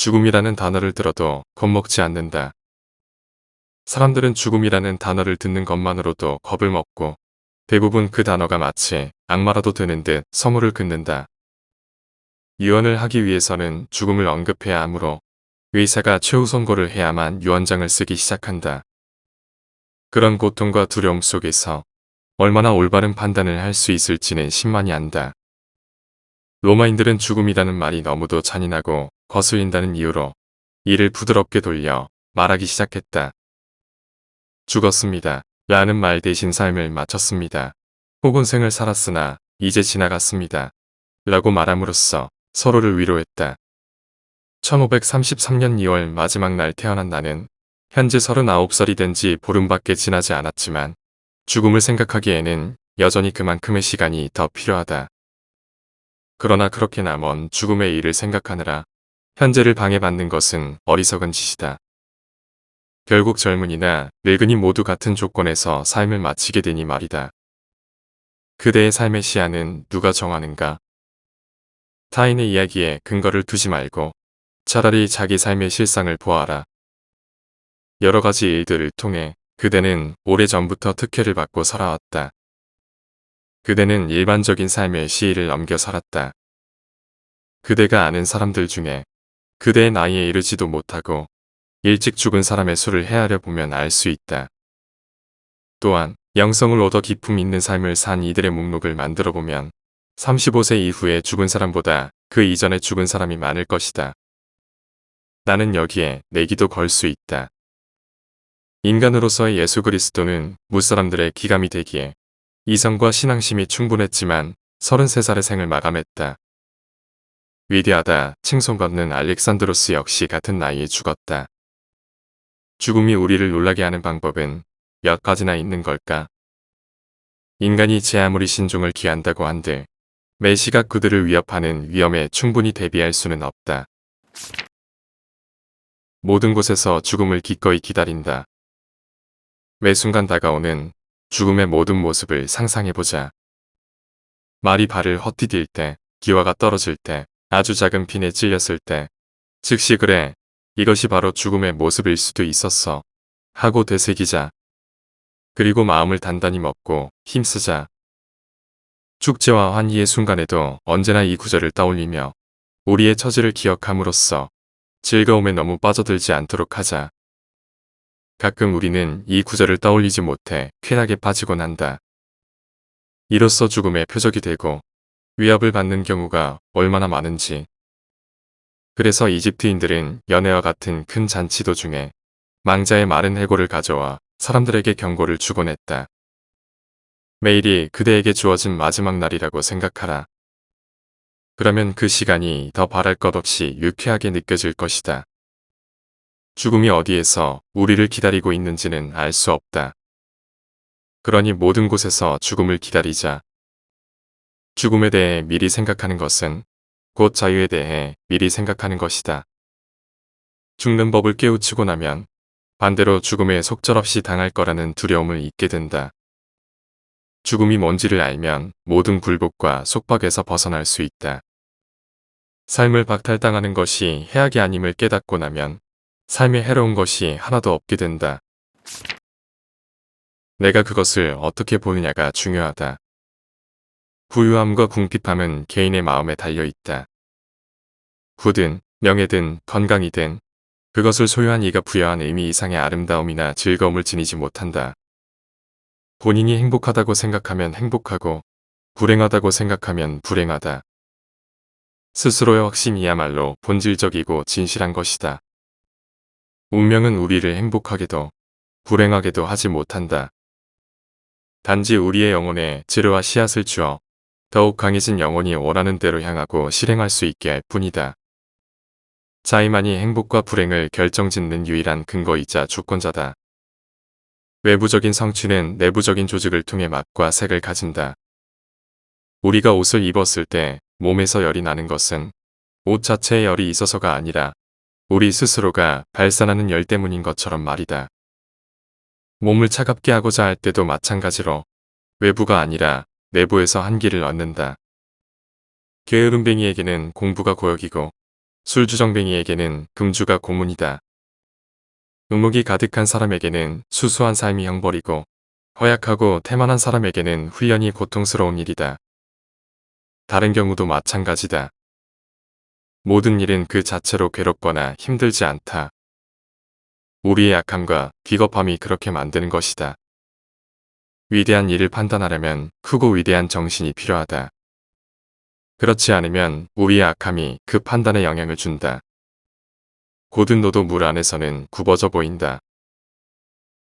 죽음이라는 단어를 들어도 겁먹지 않는다. 사람들은 죽음이라는 단어를 듣는 것만으로도 겁을 먹고 대부분 그 단어가 마치 악마라도 되는 듯 서무를 긋는다. 유언을 하기 위해서는 죽음을 언급해야 하므로 의사가 최우선고를 해야만 유언장을 쓰기 시작한다. 그런 고통과 두려움 속에서 얼마나 올바른 판단을 할 수 있을지는 신만이 안다. 로마인들은 죽음이라는 말이 너무도 잔인하고 거슬린다는 이유로 이를 부드럽게 돌려 말하기 시작했다. 죽었습니다. 라는 말 대신 삶을 마쳤습니다. 혹은 생을 살았으나 이제 지나갔습니다. 라고 말함으로써 서로를 위로했다. 1533년 2월 마지막 날 태어난 나는 현재 39살이 된 지 보름밖에 지나지 않았지만 죽음을 생각하기에는 여전히 그만큼의 시간이 더 필요하다. 그러나 그렇게나 먼 죽음의 일을 생각하느라 현재를 방해받는 것은 어리석은 짓이다. 결국 젊은이나 늙은이 모두 같은 조건에서 삶을 마치게 되니 말이다. 그대의 삶의 시야는 누가 정하는가? 타인의 이야기에 근거를 두지 말고 차라리 자기 삶의 실상을 보아라. 여러 가지 일들을 통해 그대는 오래전부터 특혜를 받고 살아왔다. 그대는 일반적인 삶의 시일을 넘겨 살았다. 그대가 아는 사람들 중에 그대의 나이에 이르지도 못하고 일찍 죽은 사람의 수를 헤아려 보면 알 수 있다. 또한 영성을 얻어 기품 있는 삶을 산 이들의 목록을 만들어 보면 35세 이후에 죽은 사람보다 그 이전에 죽은 사람이 많을 것이다. 나는 여기에 내기도 걸 수 있다. 인간으로서의 예수 그리스도는 무사람들의 기감이 되기에 이성과 신앙심이 충분했지만 33살의 생을 마감했다. 위대하다 칭송받는 알렉산드로스 역시 같은 나이에 죽었다. 죽음이 우리를 놀라게 하는 방법은 몇 가지나 있는 걸까? 인간이 제 아무리 신종을 기한다고 한들 매 시각 그들을 위협하는 위험에 충분히 대비할 수는 없다. 모든 곳에서 죽음을 기꺼이 기다린다. 매 순간 다가오는 죽음의 모든 모습을 상상해보자. 말이 발을 헛디딜 때, 기와가 떨어질 때, 아주 작은 핀에 찔렸을 때, 즉시 그래, 이것이 바로 죽음의 모습일 수도 있었어. 하고 되새기자. 그리고 마음을 단단히 먹고 힘쓰자. 축제와 환희의 순간에도 언제나 이 구절을 떠올리며 우리의 처지를 기억함으로써 즐거움에 너무 빠져들지 않도록 하자. 가끔 우리는 이 구절을 떠올리지 못해 쾌락에 빠지곤 한다. 이로써 죽음의 표적이 되고 위협을 받는 경우가 얼마나 많은지. 그래서 이집트인들은 연회와 같은 큰 잔치 도중에 망자의 마른 해골을 가져와 사람들에게 경고를 주곤 했다. 매일이 그대에게 주어진 마지막 날이라고 생각하라. 그러면 그 시간이 더 바랄 것 없이 유쾌하게 느껴질 것이다. 죽음이 어디에서 우리를 기다리고 있는지는 알 수 없다. 그러니 모든 곳에서 죽음을 기다리자. 죽음에 대해 미리 생각하는 것은 곧 자유에 대해 미리 생각하는 것이다. 죽는 법을 깨우치고 나면 반대로 죽음에 속절없이 당할 거라는 두려움을 잊게 된다. 죽음이 뭔지를 알면 모든 굴복과 속박에서 벗어날 수 있다. 삶을 박탈당하는 것이 해악이 아님을 깨닫고 나면 삶에 해로운 것이 하나도 없게 된다. 내가 그것을 어떻게 보느냐가 중요하다. 부유함과 궁핍함은 개인의 마음에 달려있다. 부든 명예든 건강이든 그것을 소유한 이가 부여한 의미 이상의 아름다움이나 즐거움을 지니지 못한다. 본인이 행복하다고 생각하면 행복하고 불행하다고 생각하면 불행하다. 스스로의 확신이야말로 본질적이고 진실한 것이다. 운명은 우리를 행복하게도 불행하게도 하지 못한다. 단지 우리의 영혼에 재료와 씨앗을 주어 더욱 강해진 영혼이 원하는 대로 향하고 실행할 수 있게 할 뿐이다. 자의만이 행복과 불행을 결정짓는 유일한 근거이자 주권자다. 외부적인 성취는 내부적인 조직을 통해 맛과 색을 가진다. 우리가 옷을 입었을 때 몸에서 열이 나는 것은 옷 자체에 열이 있어서가 아니라 우리 스스로가 발산하는 열 때문인 것처럼 말이다. 몸을 차갑게 하고자 할 때도 마찬가지로 외부가 아니라 내부에서 한기를 얻는다. 게으름뱅이에게는 공부가 고역이고 술주정뱅이에게는 금주가 고문이다. 의목이 가득한 사람에게는 수수한 삶이 형벌이고 허약하고 태만한 사람에게는 훈련이 고통스러운 일이다. 다른 경우도 마찬가지다. 모든 일은 그 자체로 괴롭거나 힘들지 않다. 우리의 약함과 비겁함이 그렇게 만드는 것이다. 위대한 일을 판단하려면 크고 위대한 정신이 필요하다. 그렇지 않으면 우리의 악함이 그 판단에 영향을 준다. 고든 노도 물 안에서는 굽어져 보인다.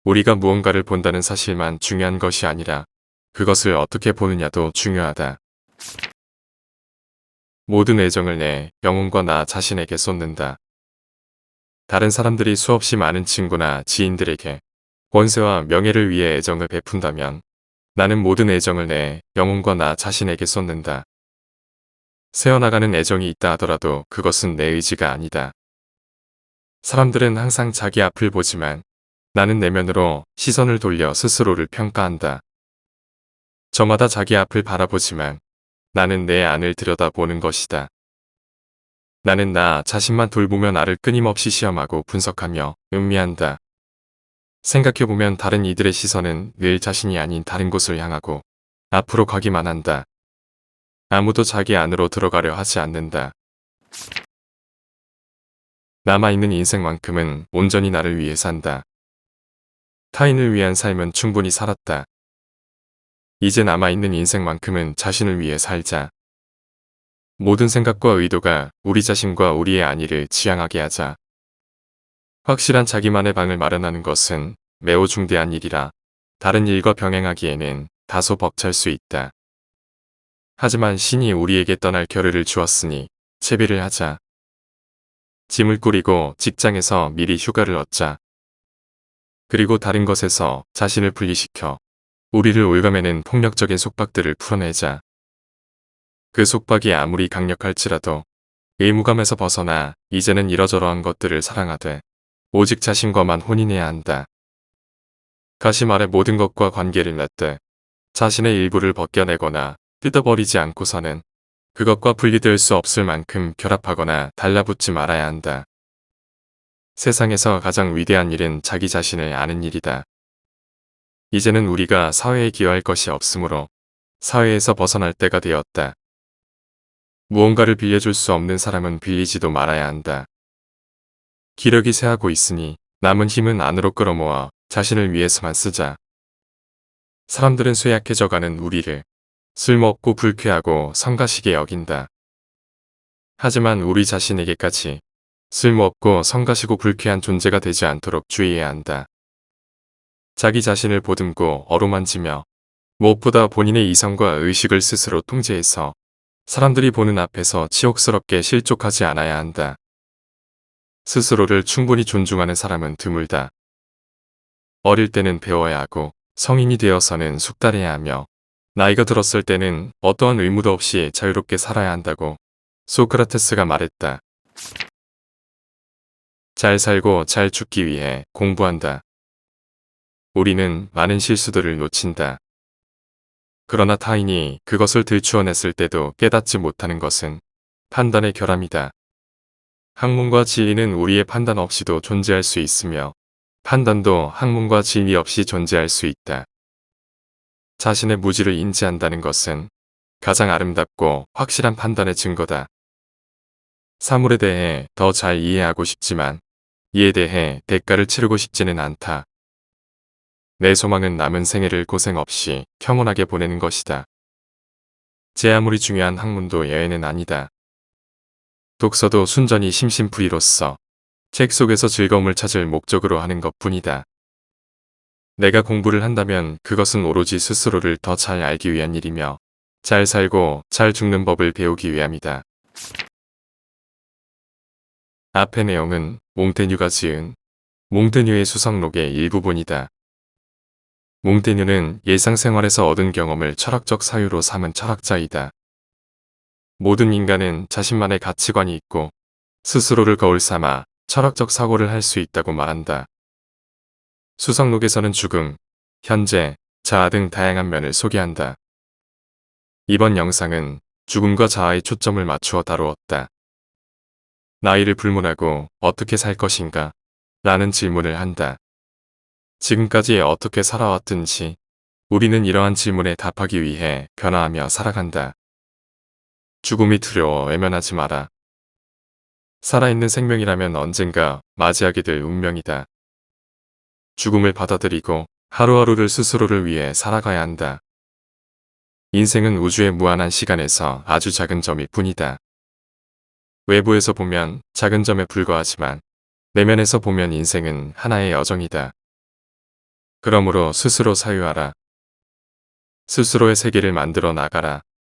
우리가 무언가를 본다는 사실만 중요한 것이 아니라 그것을 어떻게 보느냐도 중요하다. 모든 애정을 내 영혼과 나 자신에게 쏟는다. 다른 사람들이 수없이 많은 친구나 지인들에게 권세와 명예를 위해 애정을 베푼다면 나는 모든 애정을 내 영혼과 나 자신에게 쏟는다. 새어나가는 애정이 있다 하더라도 그것은 내 의지가 아니다. 사람들은 항상 자기 앞을 보지만 나는 내면으로 시선을 돌려 스스로를 평가한다. 저마다 자기 앞을 바라보지만 나는 내 안을 들여다보는 것이다. 나는 나 자신만 돌보며 나를 끊임없이 시험하고 분석하며 음미한다. 생각해보면 다른 이들의 시선은 늘 자신이 아닌 다른 곳을 향하고 앞으로 가기만 한다. 아무도 자기 안으로 들어가려 하지 않는다. 남아있는 인생만큼은 온전히 나를 위해 산다. 타인을 위한 삶은 충분히 살았다. 이제 남아있는 인생만큼은 자신을 위해 살자. 모든 생각과 의도가 우리 자신과 우리의 안위를 지향하게 하자. 확실한 자기만의 방을 마련하는 것은 매우 중대한 일이라 다른 일과 병행하기에는 다소 벅찰 수 있다. 하지만 신이 우리에게 떠날 겨를을 주었으니 채비를 하자. 짐을 꾸리고 직장에서 미리 휴가를 얻자. 그리고 다른 것에서 자신을 분리시켜 우리를 올가매는 폭력적인 속박들을 풀어내자. 그 속박이 아무리 강력할지라도 의무감에서 벗어나 이제는 이러저러한 것들을 사랑하되 오직 자신과만 혼인해야 한다. 가심 아래 모든 것과 관계를 맺되 자신의 일부를 벗겨내거나 뜯어버리지 않고서는 그것과 분리될 수 없을 만큼 결합하거나 달라붙지 말아야 한다. 세상에서 가장 위대한 일은 자기 자신을 아는 일이다. 이제는 우리가 사회에 기여할 것이 없으므로 사회에서 벗어날 때가 되었다. 무언가를 빌려줄 수 없는 사람은 빌리지도 말아야 한다. 기력이 쇠하고 있으니 남은 힘은 안으로 끌어모아 자신을 위해서만 쓰자. 사람들은 쇠약해져가는 우리를 쓸모없고 불쾌하고 성가시게 여긴다. 하지만 우리 자신에게까지 쓸모없고 성가시고 불쾌한 존재가 되지 않도록 주의해야 한다. 자기 자신을 보듬고 어루만지며 무엇보다 본인의 이성과 의식을 스스로 통제해서 사람들이 보는 앞에서 치욕스럽게 실족하지 않아야 한다. 스스로를 충분히 존중하는 사람은 드물다. 어릴 때는 배워야 하고 성인이 되어서는 숙달해야 하며 나이가 들었을 때는 어떠한 의무도 없이 자유롭게 살아야 한다고 소크라테스가 말했다. 잘 살고 잘 죽기 위해 공부한다. 우리는 많은 실수들을 놓친다. 그러나 타인이 그것을 들추어냈을 때도 깨닫지 못하는 것은 판단의 결함이다. 학문과 진리는 우리의 판단 없이도 존재할 수 있으며 판단도 학문과 진리 없이 존재할 수 있다. 자신의 무지를 인지한다는 것은 가장 아름답고 확실한 판단의 증거다. 사물에 대해 더 잘 이해하고 싶지만 이에 대해 대가를 치르고 싶지는 않다. 내 소망은 남은 생애를 고생 없이 평온하게 보내는 것이다. 제 아무리 중요한 학문도 예외는 아니다. 독서도 순전히 심심풀이로서 책 속에서 즐거움을 찾을 목적으로 하는 것뿐이다. 내가 공부를 한다면 그것은 오로지 스스로를 더 잘 알기 위한 일이며 잘 살고 잘 죽는 법을 배우기 위함이다. 앞의 내용은 몽테뉴가 지은 몽테뉴의 수성록의 일부분이다. 몽테뉴는 일상생활에서 얻은 경험을 철학적 사유로 삼은 철학자이다. 모든 인간은 자신만의 가치관이 있고 스스로를 거울 삼아 철학적 사고를 할 수 있다고 말한다. 수성록에서는 죽음, 현재, 자아 등 다양한 면을 소개한다. 이번 영상은 죽음과 자아에 초점을 맞추어 다루었다. 나이를 불문하고 어떻게 살 것인가? 라는 질문을 한다. 지금까지 어떻게 살아왔든지 우리는 이러한 질문에 답하기 위해 변화하며 살아간다. 죽음이 두려워 외면하지 마라. 살아있는 생명이라면 언젠가 맞이하게 될 운명이다. 죽음을 받아들이고 하루하루를 스스로를 위해 살아가야 한다. 인생은 우주의 무한한 시간에서 아주 작은 점일 뿐이다. 외부에서 보면 작은 점에 불과하지만 내면에서 보면 인생은 하나의 여정이다. 그러므로 스스로 사유하라. 스스로의 세계를 만들어 나가라.